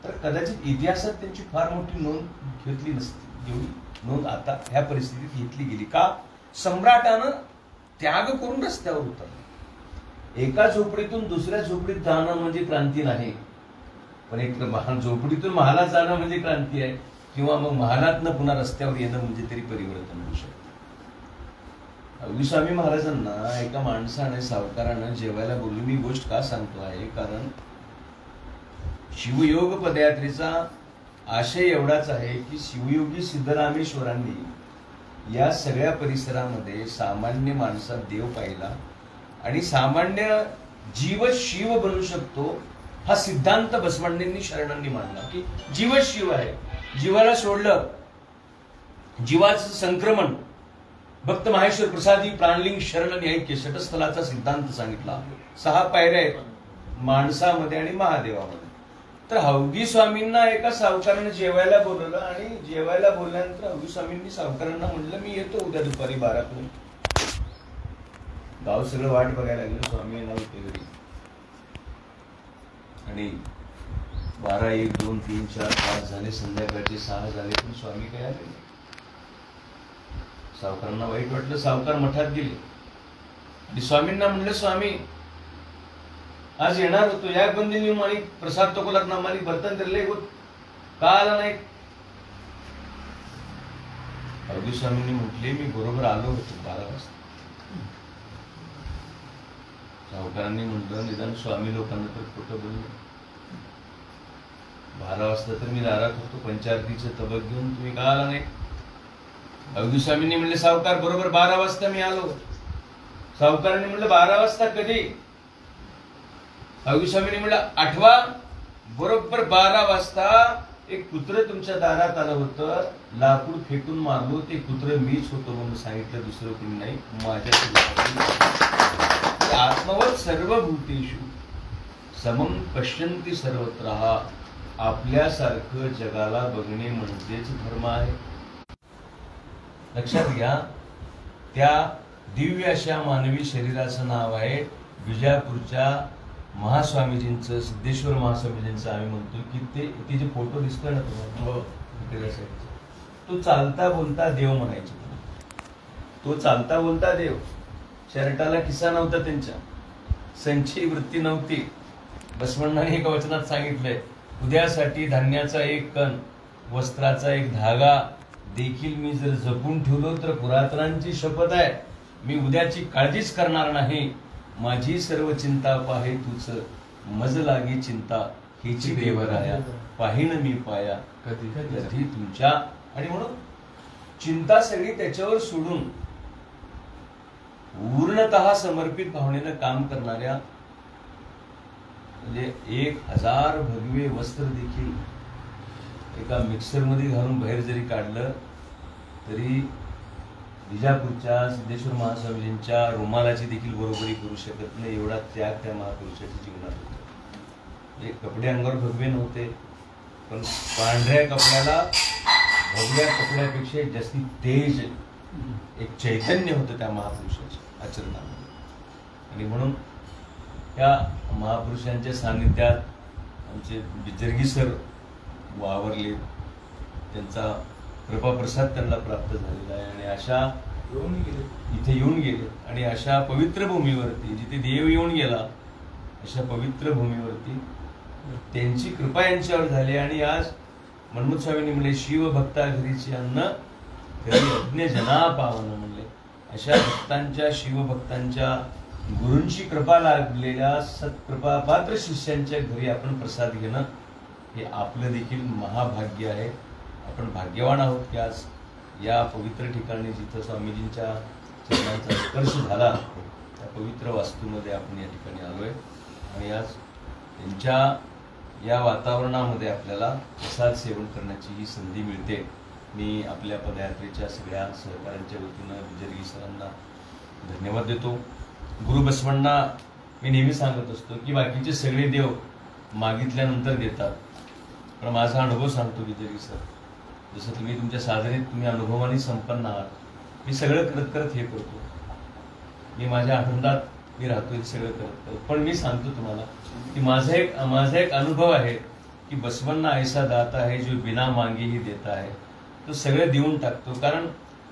तर कदाचित इतिहासात त्यांची फार मोठी नोंद घेतली नसती, एवढी नोंद आता ह्या परिस्थितीत घेतली गेली का? सम्राटानं त्याग करून रस्त्यावर उतरलं. एका झोपडीतून दुसऱ्या झोपडीत जाणं म्हणजे क्रांती नाही, पण एक झोपडीतून महालात जाणं म्हणजे क्रांती आहे, किंवा मग महालातनं पुन्हा रस्त्यावर येणं म्हणजे तरी परिवर्तन होऊ शकतं. अवघी स्वामी महाराजांना एका माणसाने, सावकारानं जेवायला बोलली. मी गोष्ट का सांगतो आहे, कारण शिवयोग पदयात्रेचा आशय एवढाच आहे की शिवयोगी सिद्धरामेश्वरांनी या सगळ्या परिसरामध्ये सामान्य माणसात देव पाहिला आणि सामान्य जीव शिव बनू शकतो हा सिद्धांत बसवण्णांनी शरणांनी मांडला की जीव शिव आहे. जीवाला सोडलं, जीवाचं संक्रमण भक्त माहेश्वर प्रसादी प्राणलिंग शरण ऐक्य षटस्थलाचा सिद्धांत सांगितला. 6 पायऱ्या आहेत माणसामध्ये आणि महादेवामध्ये. तर हवगी स्वामींना एका सावकारानं जेवायला बोलवलं आणि जेवायला बोलल्यानंतर हवगी स्वामींनी सावकारांना म्हणलं मी येतो उद्या दुपारी 12 गाव सगळं वाट बघायला लागलं. स्वामी येणार होते घरी आणि 12, 1, 2, 3, 4, 5 झाले, संध्याकाळचे 6 झाले, पण स्वामी काय आले नाही. सावकारांना वाईट वाटलं. सावकार मठात गेले आणि स्वामींना म्हणलं स्वामी आज येणार होतो, याक बंदी नेऊन मालिक प्रसाद तोकोलात ना मालिक बर्तन दिले का आला नाही? अवघी स्वामींनी म्हटले मी बरोबर आलो होतो 12 वाजता. सावकारांनी म्हटलं निदान स्वामी लोकांना तर खोटं बोललं. 12 वाजता तर मी दारात होतो पंचारतीचं तबक घेऊन, तुम्ही का आला नाही? अवघी स्वामींनी म्हणले सावकार बरोबर 12 वाजता मी आलो. सावकारांनी म्हणलं 12 वाजता कधी? अवघी स्वामींनी म्हणलं आठवा बरोबर 12 वाजता एक कुत्र तुमच्या दारात आलं होतं, लाकूड फेकून मारलो, ते कुत्र मीच होतो म्हणून सांगितलं, दुसरं कोणी नाही. माझ्या आत्मवत सर्वभूतेषु समं पश्यन्ति सर्वत्र. आपल्यासारखं जगाला बघणे म्हणजेच धर्म आहे. लक्षात घ्या. त्या दिव्य अशा मानवी शरीराचं नाव आहे विजापूरच्या महास्वामीजींचं, सिद्धेश्वर महास्वामीजींचं. आम्ही म्हणतो की ते जे फोटो दिसतोय ना तुम्हाला, तो चालता बोलता देव म्हणायचे. तो चालता बोलता देव. शर्टाला खिसा नव्हता त्यांच्या, संची वृत्ती नव्हती. बसवण्णांनी एका वचनात सांगितलंय उद्यासाठी धान्याचा एक कण, वस्त्राचा एक धागा देखील मी जर जपून ठेवलो तर पुरातनांची शपथ आहे मी उद्याची काळजीच करणार नाही. माझी सर्व चिंता पाहे तूच, मज लागी चिंता हिची देवराया, पाहिन मी पाया कधी कधी तुमच्या. आणि म्हणून चिंता सगळी त्याच्यावर सोडून पूर्णतः समर्पित भावनेनं काम करणाऱ्या, म्हणजे 1000 भगवे वस्त्र देखील एका मिक्सरमध्ये घालून बाहेर जरी काढलं तरी विजापूरच्या सिद्धेश्वर महास्वामीजींच्या रुमालाची देखील बरोबरी करू शकत नाही. एवढा त्याग त्या महापुरुषाच्या जीवनात होता. कपडे अंगावर भगवे नव्हते, पण पांढऱ्या कपड्याला भगव्या कपड्यापेक्षा जास्ती तेज एक चैतन्य होतं त्या महापुरुषाच्या आचरणामध्ये. आणि म्हणून त्या महापुरुषांच्या सान्निध्यात आमचे बिजर्गी सर वावरले, त्यांचा कृपाप्रसाद त्यांना प्राप्त झालेला आहे. आणि अशा इथे येऊन गेले आणि अशा पवित्र भूमीवरती जिथे देव येऊन गेला अशा पवित्र भूमीवरती त्यांची कृपा यांच्यावर झाली. आणि आज मनमोहन स्वामींनी म्हणले शिवभक्ता घरीचे अन्न घरी यज्ञ जना पावन म्हणले. अशा भक्तांच्या, शिवभक्तांच्या, गुरूंची कृपा लागलेल्या सत्कृपा पात्र शिष्यांच्या घरी आपण प्रसाद घेणं हे आपलं देखील महाभाग्य आहे. आपण भाग्यवान आहोत की आज या पवित्र ठिकाणी जिथं स्वामीजींच्या चरणांचा स्पर्श झाला त्या पवित्र वास्तूमध्ये आपण या ठिकाणी आलोय. आणि आज त्यांच्या या वातावरणामध्ये आपल्याला प्रसाद सेवन करण्याची ही संधी मिळते. मी आपल्या पदयात्रेच्या सगळ्या सहकाऱ्यांच्या वतीनं बिजर्गी सरांना धन्यवाद देतो. गुरु बसवण्णा मी नेहमी सांगत असतो की बाकीचे सगळे देव मागितल्यानंतर देतात, पण माझा अनुभव सांगतो बिजर्गी सर, जसं तुम्ही तुमच्या साधनेत तुम्ही अनुभवाने संपन्न आहात. मी सगळं करत करत हे करतो, मी माझ्या आनंदात मी राहतो हे सगळं करत करत. पण मी सांगतो तुम्हाला की माझा एक अनुभव आहे की बसवन्ना ऐसा दाता है जो बिना मागे ही देता है, तो सगळं देऊन टाकतो. कारण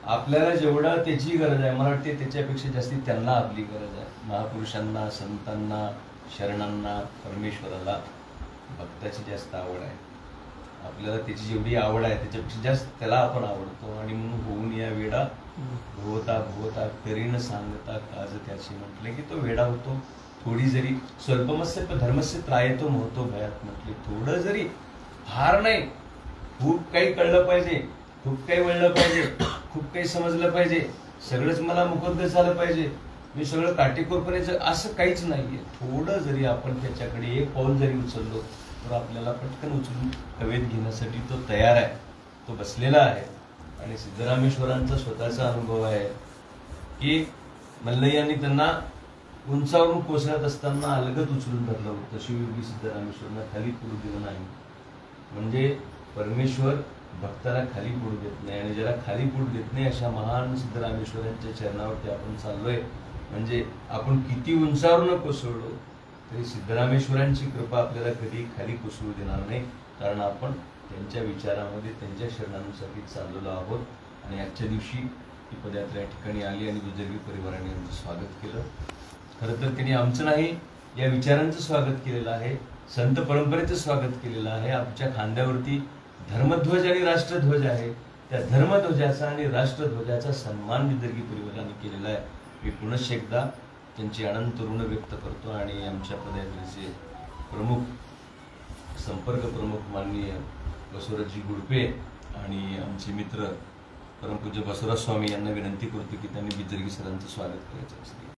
आपल्याला जेवढं त्याची गरज आहे, मला वाटते त्याच्यापेक्षा जास्ती त्यांना आपली गरज आहे. महापुरुषांना, संतांना, शरणांना, परमेश्वराला भक्ताची जास्त आवड आहे. आपल्याला त्याची जेवढी आवड आहे त्याच्यापेक्षा जास्त त्याला आपण आवडतो. आणि म्हणून होऊन या वेडा भोवता भोवता करीन सांगता काज त्याची, म्हटले की तो वेडा होतो. थोडी जरी स्वल्पमस्य धर्मस्य त्रायतो मोहतो भयात, म्हटले थोडं जरी, फार नाही, खूप काही कळलं पाहिजे, खूप काही वळलं पाहिजे, खूप काही समजलं पाहिजे, सगळंच मला मुकद्दर झालं पाहिजे, मी सगळं काटेकोरपणे, असं काहीच नाहीये. थोडं जरी आपण त्याच्याकडे एक पाऊल जरी उचललो तर आपल्याला पटकन उचलून हवेत घेण्यासाठी तो तयार आहे, तो बसलेला आहे. आणि सिद्धरामेश्वरांचा स्वतःचा अनुभव आहे की मल्लय्यांनी त्यांना उंचावरून कोसळत असताना अलगद उचलून धरलं होतं. शिवयोगी सिद्धरामेश्वरांना खाली पडू दिलं नाही. म्हणजे परमेश्वर भक्ताला खाली पडू देत नाही, आणि ज्याला खाली पडू देत नाही अशा महान सिद्धरामेश्वरांच्या चरणावरती आपण चाललोय. म्हणजे आपण किती उंचावर न कोसळलो तरी सिद्धरामेश्वरांची कृपा आपल्याला कधी खाली कोसळू देणार नाही, कारण आपण त्यांच्या विचारामध्ये, त्यांच्या शरणांसाठी चाललेलो आहोत. आणि आजच्या दिवशी ही पदयात्रा या ठिकाणी आली आणि गुजरगी परिवाराने आमचं स्वागत केलं. खरं तर त्यांनी आमचं नाही, या विचारांचं स्वागत केलेलं आहे, संत परंपरेचं स्वागत केलेलं आहे. आमच्या खांद्यावरती धर्मध्वज आणि राष्ट्रध्वज आहे, त्या धर्मध्वजाचा आणि राष्ट्रध्वजाचा सन्मान गुजरगी परिवाराने केलेला आहे. मी पुनश्च एकदा त्यांची अनंत ऋण व्यक्त करतो. आणि आमच्या पदयात्रेचे प्रमुख, संपर्क प्रमुख माननीय बसवराजजी गुडपे आणि आमचे मित्र परमपूज्य बसवराज स्वामी यांना विनंती करतो की त्यांनी बिजरगी सरांचं स्वागत करायचं असते.